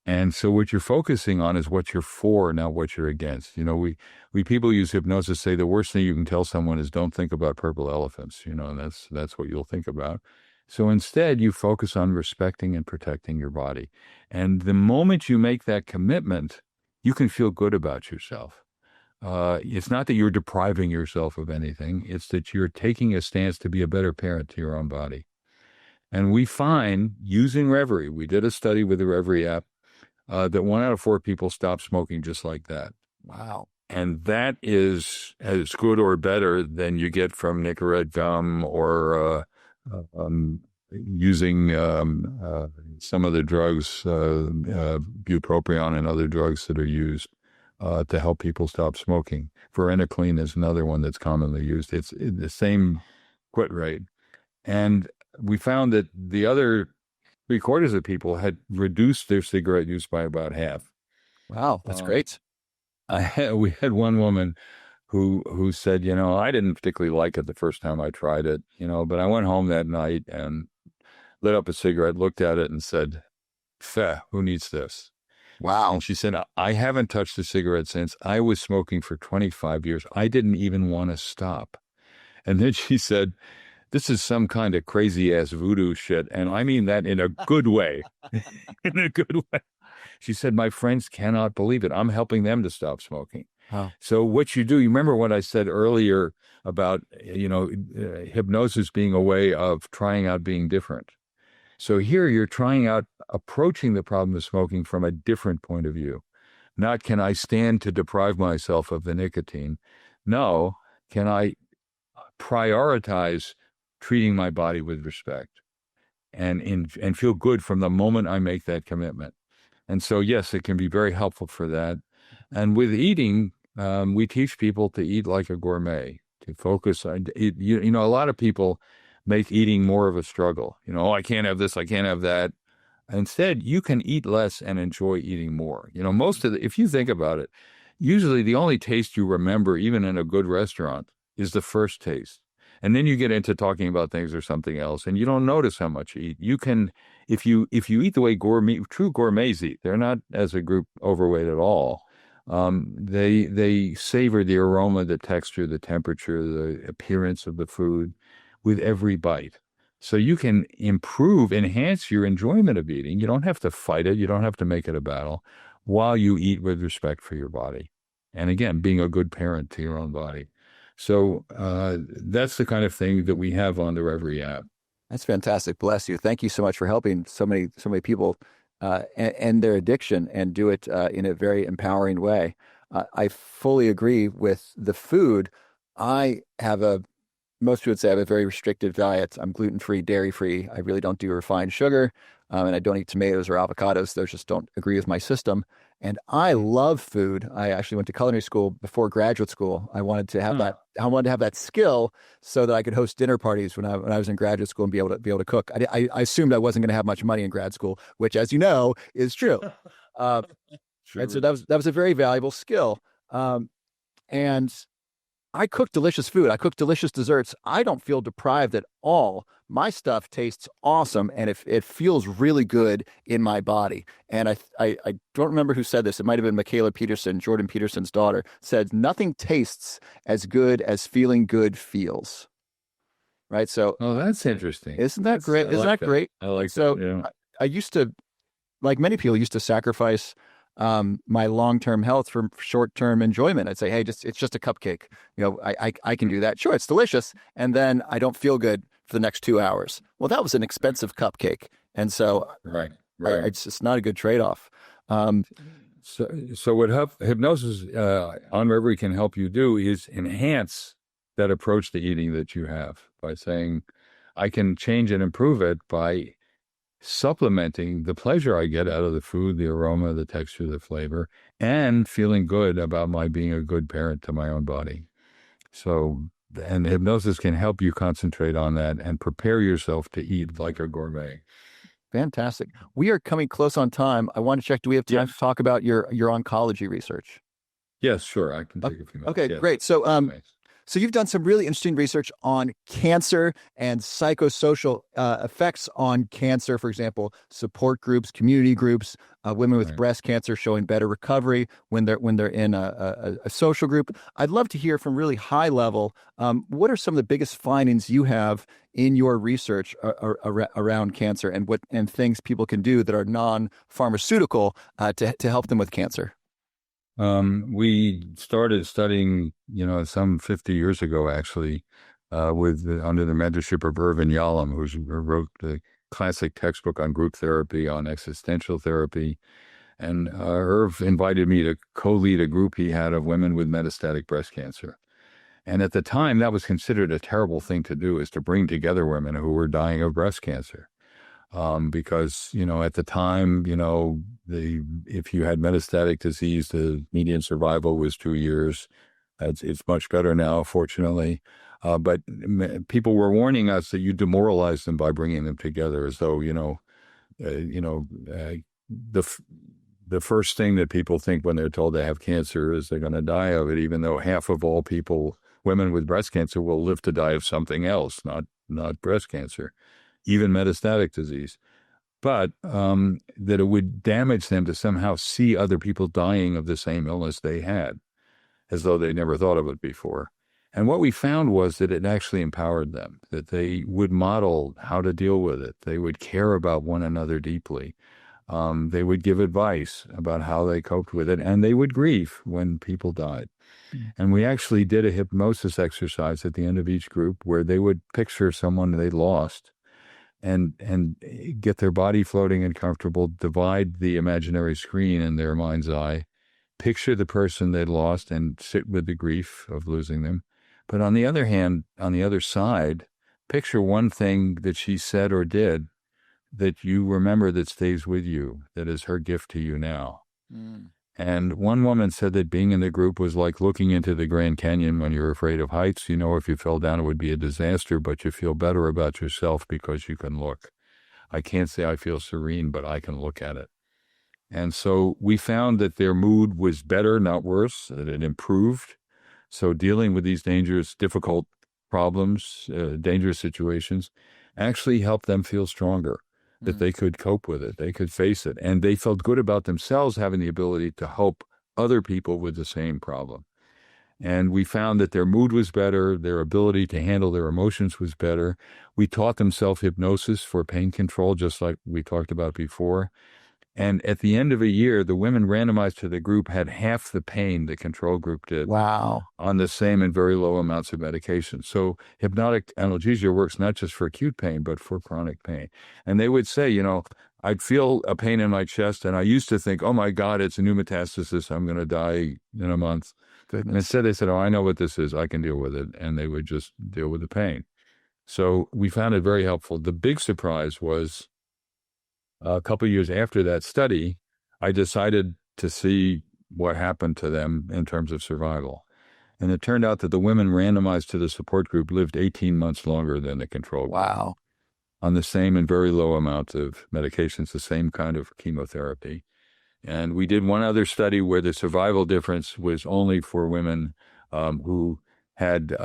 And so what you're focusing on is what you're for, not what you're against. We people use hypnosis, say the worst thing you can tell someone is don't think about purple elephants, and that's what you'll think about. So instead, you focus on respecting and protecting your body. And the moment you make that commitment, you can feel good about yourself. It's not that you're depriving yourself of anything. It's that you're taking a stance to be a better parent to your own body. And we find, using Reveri, we did a study with the Reveri app, that 1 out of 4 people stop smoking just like that. Wow. And that is as good or better than you get from Nicorette gum or using some of the drugs, bupropion and other drugs that are used to help people stop smoking. Varenicline is another one that's commonly used. It's the same quit rate. And we found that the other 3/4 of people had reduced their cigarette use by about half. Wow, that's great. We had one woman who said, I didn't particularly like it the first time I tried it, but I went home that night and lit up a cigarette, looked at it and said, who needs this? Wow. And she said, I haven't touched a cigarette since. I was smoking for 25 years. I didn't even want to stop. And then she said, this is some kind of crazy ass voodoo shit. And I mean that in a good way, in a good way. She said, my friends cannot believe it. I'm helping them to stop smoking. Oh. So what you do, you remember what I said earlier about, hypnosis being a way of trying out being different. So here you're trying out approaching the problem of smoking from a different point of view. Not can I stand to deprive myself of the nicotine? No, can I prioritize treating my body with respect and feel good from the moment I make that commitment? And so, yes, it can be very helpful for that. And with eating, we teach people to eat like a gourmet, to focus on it. A lot of people make eating more of a struggle. I can't have this, I can't have that. Instead, you can eat less and enjoy eating more. If you think about it, usually the only taste you remember, even in a good restaurant, is the first taste. And then you get into talking about things or something else, and you don't notice how much you eat. You can, if you eat the way true gourmets eat, they're not as a group overweight at all. They savor the aroma, the texture, the temperature, the appearance of the food with every bite. So you can enhance your enjoyment of eating. You don't have to fight it. You don't have to make it a battle while you eat with respect for your body. And again, being a good parent to your own body. So that's the kind of thing that we have on the Reveri app. That's fantastic. Bless you. Thank you so much for helping so many people end their addiction and do it in a very empowering way. I fully agree with the food. Most people would say I have a very restrictive diet. I'm gluten-free, dairy-free. I really don't do refined sugar, and I don't eat tomatoes or avocados. Those just don't agree with my system. And I love food. I actually went to culinary school before graduate school. I wanted to have that. I wanted to have that skill so that I could host dinner parties when I was in graduate school and be able to cook. I assumed I wasn't going to have much money in grad school, which, as you know, is true. And so that was a very valuable skill. And I cook delicious food. I cook delicious desserts. I don't feel deprived at all. My stuff tastes awesome, and it feels really good in my body. And I don't remember who said this. It might have been Michaela Peterson, Jordan Peterson's daughter, said, nothing tastes as good as feeling good feels. Right? So, that's interesting. Isn't that great? Isn't that great? I like so that. Yeah. I used to, like many people, used to sacrifice my long-term health for short-term enjoyment. I'd say, hey, it's just a cupcake. I can do that. Sure, it's delicious. And then I don't feel good for the next 2 hours. Well, that was an expensive cupcake. And so right. It's not a good trade-off. So what hypnosis on Reveri can help you do is enhance that approach to eating that you have by saying, I can change and improve it by supplementing the pleasure I get out of the food, the aroma, the texture, the flavor, and feeling good about my being a good parent to my own body. So, and hypnosis can help you concentrate on that and prepare yourself to eat like a gourmet. Fantastic. We are coming close on time. I want to check, do we have time to talk about your oncology research? Yes, sure. I can take a few minutes. Okay, great. So you've done some really interesting research on cancer and psychosocial effects on cancer. For example, support groups, community groups, women with breast cancer showing better recovery when they're in a social group. I'd love to hear from really high level. What are some of the biggest findings you have in your research around cancer and things people can do that are non-pharmaceutical to help them with cancer? We started studying, some 50 years ago, actually, under the mentorship of Irvin Yalom, who wrote the classic textbook on group therapy, on existential therapy. And Irv invited me to co-lead a group he had of women with metastatic breast cancer. And at the time, that was considered a terrible thing to do, is to bring together women who were dying of breast cancer. Because, at the time, if you had metastatic disease, the median survival was 2 years. It's much better now, fortunately. But people were warning us that you demoralize them by bringing them together, as though, the first thing that people think when they're told they have cancer is they're going to die of it, even though half of all women with breast cancer will live to die of something else, not breast cancer, even metastatic disease. But that it would damage them to somehow see other people dying of the same illness they had, as though they never thought of it before. And what we found was that it actually empowered them, that they would model how to deal with it. They would care about one another deeply. They would give advice about how they coped with it, and they would grieve when people died. And we actually did a hypnosis exercise at the end of each group where they would picture someone they lost and get their body floating and comfortable, divide the imaginary screen in their mind's eye, picture the person they'd lost and sit with the grief of losing them. But on the other hand, on the other side, picture one thing that she said or did that you remember that stays with you, that is her gift to you now. And one woman said that being in the group was like looking into the Grand Canyon when you're afraid of heights. You know, if you fell down, it would be a disaster, but you feel better about yourself because you can look. I can't say I feel serene, but I can look at it. And so we found that their mood was better, not worse, that it improved. So dealing with these dangerous, difficult problems, dangerous situations, actually helped them feel stronger, that they could cope with it, they could face it. And they felt good about themselves having the ability to help other people with the same problem. And we found that their mood was better, their ability to handle their emotions was better. We taught them self-hypnosis for pain control, just like we talked about before. And at the end of a year, the women randomized to the group had half the pain the control group did. Wow. On the same and very low amounts of medication. So hypnotic analgesia works not just for acute pain, but for chronic pain. And they would say, you know, I'd feel a pain in my chest, and I used to think, oh my God, it's a new metastasis. I'm going to die in a month. Goodness. And instead they said, oh, I know what this is. I can deal with it. And they would just deal with the pain. So we found it very helpful. The big surprise was a couple of years after that study, I decided to see what happened to them in terms of survival. And it turned out that the women randomized to the support group lived 18 months longer than the control group. Wow. On the same and very low amounts of medications, the same kind of chemotherapy. And we did one other study where the survival difference was only for women who had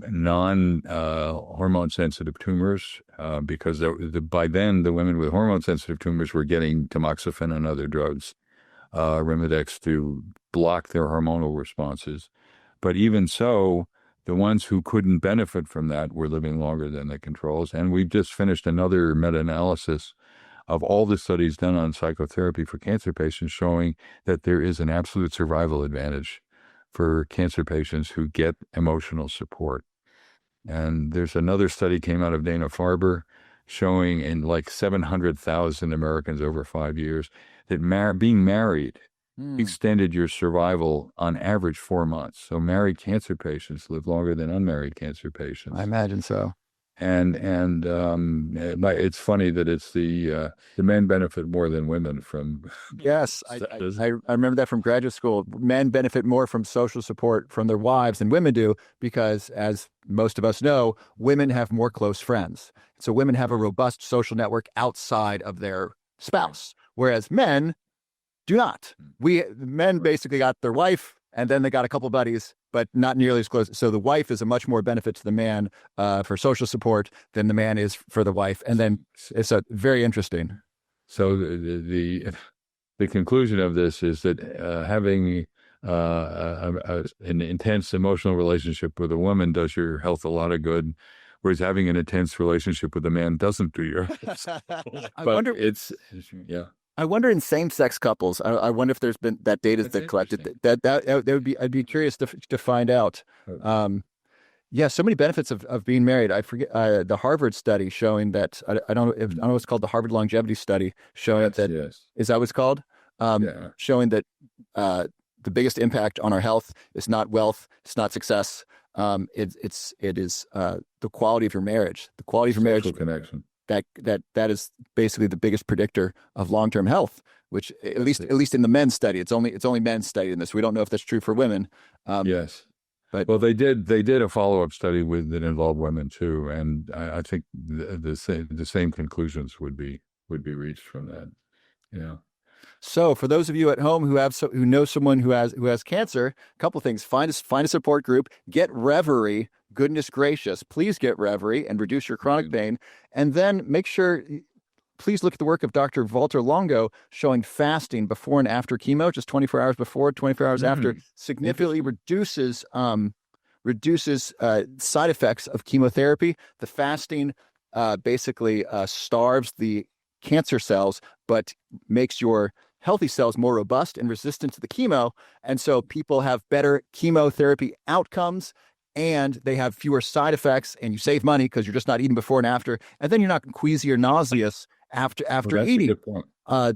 non-hormone sensitive tumors, because by then the women with hormone sensitive tumors were getting tamoxifen and other drugs, Arimidex, to block their hormonal responses. But even so, the ones who couldn't benefit from that were living longer than the controls. And we've just finished another meta-analysis of all the studies done on psychotherapy for cancer patients showing that there is an absolute survival advantage for cancer patients who get emotional support. And there's another study came out of Dana-Farber showing in like 700,000 Americans over 5 years that being married extended your survival on average 4 months. So married cancer patients live longer than unmarried cancer patients. I imagine so. And it's funny that it's the men benefit more than women from. Yes, I remember that from graduate school. Men benefit more from social support from their wives than women do because, as most of us know, women have more close friends. So women have a robust social network outside of their spouse, whereas men do not. Men basically got their wife, and then they got a couple buddies, but not nearly as close. So the wife is a much more benefit to the man for social support than the man is for the wife. And then it's very interesting. So the conclusion of this is that having an intense emotional relationship with a woman does your health a lot of good, whereas having an intense relationship with a man doesn't do your health. I wonder in same-sex couples. I wonder if there's been that data that collected. That would be. I'd be curious to find out. So many benefits of being married. I forget the Harvard study showing that. I don't know what's called the Harvard longevity study showing is that what it's called? Showing that the biggest impact on our health is not wealth, it's not success. It is the quality of your marriage. The quality of your marriage connection. That is basically the biggest predictor of long-term health, which at least in the men's study, it's only men studied in this. We don't know if that's true for women. Yes, but they did a follow-up study that involved women too, and I think the same conclusions would be reached from that. Yeah. So for those of you at home who know someone who has cancer, a couple of things: find a support group, get Reveri. Goodness gracious, please get Reveri and reduce your chronic pain. And then make sure, please look at the work of Dr. Walter Longo showing fasting before and after chemo, just 24 hours before, 24 hours after, significantly reduces reduces side effects of chemotherapy. The fasting basically starves the cancer cells, but makes your healthy cells more robust and resistant to the chemo. And so people have better chemotherapy outcomes, and they have fewer side effects, and you save money because you're just not eating before and after. And then you're not queasy or nauseous after That's eating. a good point.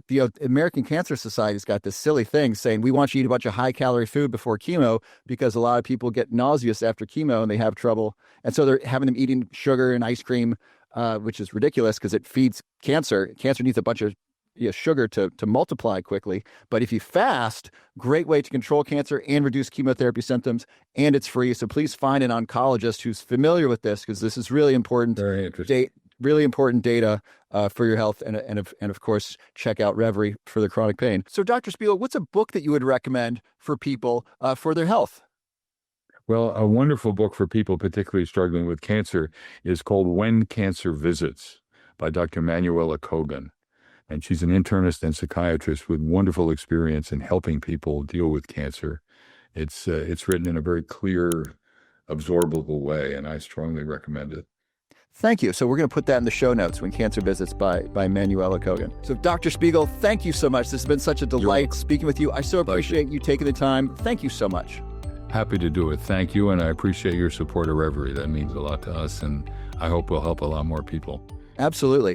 The American Cancer Society's got this silly thing saying we want you to eat a bunch of high-calorie food before chemo because a lot of people get nauseous after chemo and they have trouble. And so they're having them eating sugar and ice cream, which is ridiculous because it feeds cancer. Cancer needs a bunch of sugar to multiply quickly. But if you fast, great way to control cancer and reduce chemotherapy symptoms, and it's free. So please find an oncologist who's familiar with this, because this is really important. Very interesting. Really important data for your health, and of course, check out Reveri for the chronic pain. So, Dr. Spiegel, what's a book that you would recommend for people for their health? Well, a wonderful book for people particularly struggling with cancer is called When Cancer Visits by Dr. Manuela Kogan. And she's an internist and psychiatrist with wonderful experience in helping people deal with cancer. It's written in a very clear, absorbable way, and I strongly recommend it. Thank you. So we're going to put that in the show notes, When Cancer Visits by Manuela Kogan. So Dr. Spiegel, thank you so much. This has been such a delight speaking with you. I so appreciate you taking the time. Thank you so much. Happy to do it. Thank you, and I appreciate your support of Reveri. That means a lot to us, and I hope we'll help a lot more people. Absolutely.